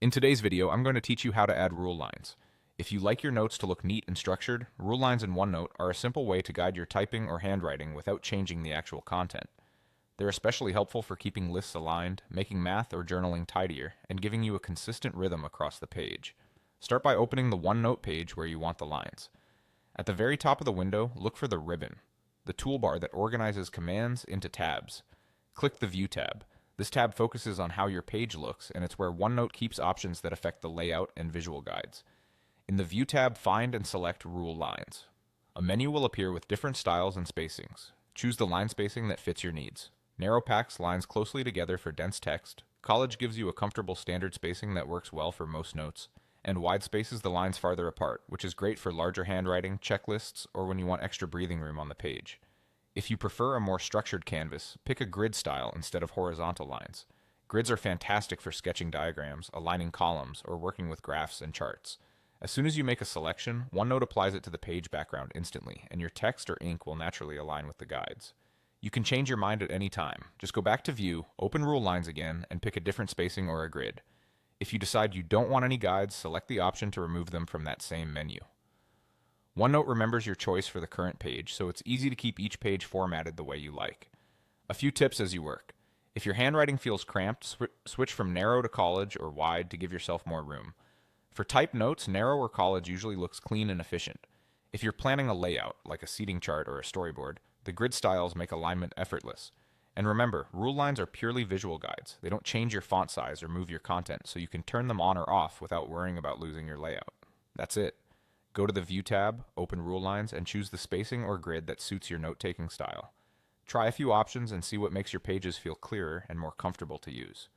In today's video, I'm going to teach you how to add rule lines. If you like your notes to look neat and structured, rule lines in OneNote are a simple way to guide your typing or handwriting without changing the actual content. They're especially helpful for keeping lists aligned, making math or journaling tidier, and giving you a consistent rhythm across the page. Start by opening the OneNote page where you want the lines. At the very top of the window, look for the ribbon, the toolbar that organizes commands into tabs. Click the View tab. This tab focuses on how your page looks, and it's where OneNote keeps options that affect the layout and visual guides. In the View tab, find and select Rule Lines. A menu will appear with different styles and spacings. Choose the line spacing that fits your needs. Narrow packs lines closely together for dense text. College gives you a comfortable standard spacing that works well for most notes. And wide spaces the lines farther apart, which is great for larger handwriting, checklists, or when you want extra breathing room on the page. If you prefer a more structured canvas, pick a grid style instead of horizontal lines. Grids are fantastic for sketching diagrams, aligning columns, or working with graphs and charts. As soon as you make a selection, OneNote applies it to the page background instantly, and your text or ink will naturally align with the guides. You can change your mind at any time. Just go back to View, open Rule Lines again, and pick a different spacing or a grid. If you decide you don't want any guides, select the option to remove them from that same menu. OneNote remembers your choice for the current page, so it's easy to keep each page formatted the way you like. A few tips as you work. If your handwriting feels cramped, switch from narrow to college or wide to give yourself more room. For typed notes, narrow or college usually looks clean and efficient. If you're planning a layout, like a seating chart or a storyboard, the grid styles make alignment effortless. And remember, rule lines are purely visual guides. They don't change your font size or move your content, so you can turn them on or off without worrying about losing your layout. That's it. Go to the View tab, open Rule Lines, and choose the spacing or grid that suits your note-taking style. Try a few options and see what makes your pages feel clearer and more comfortable to use.